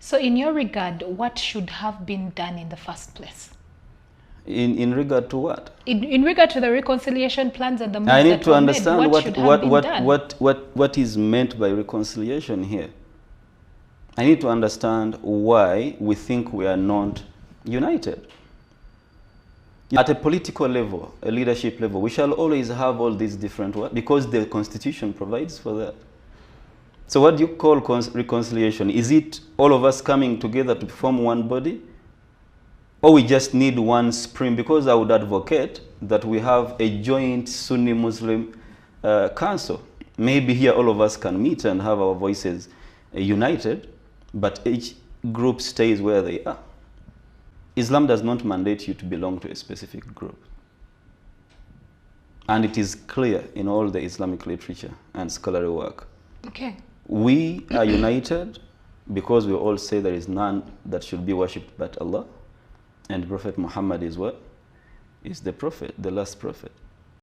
So in your regard, what should have been done in the first place? In regard to what? In regard to the reconciliation plans and the moves I need that to were understand made, what should have been done? what is meant by reconciliation here. I need to understand why we think we are not united. At a political level, a leadership level, we shall always have all these different words because the Constitution provides for that. So what do you call reconciliation? Is it all of us coming together to form one body? Or we just need one supreme? Because I would advocate that we have a joint Sunni Muslim council. Maybe here all of us can meet and have our voices united, but each group stays where they are. Islam does not mandate you to belong to a specific group. And it is clear in all the Islamic literature and scholarly work. Okay. We are united because we all say there is none that should be worshipped but Allah. And Prophet Muhammad is what? Is the prophet, the last prophet.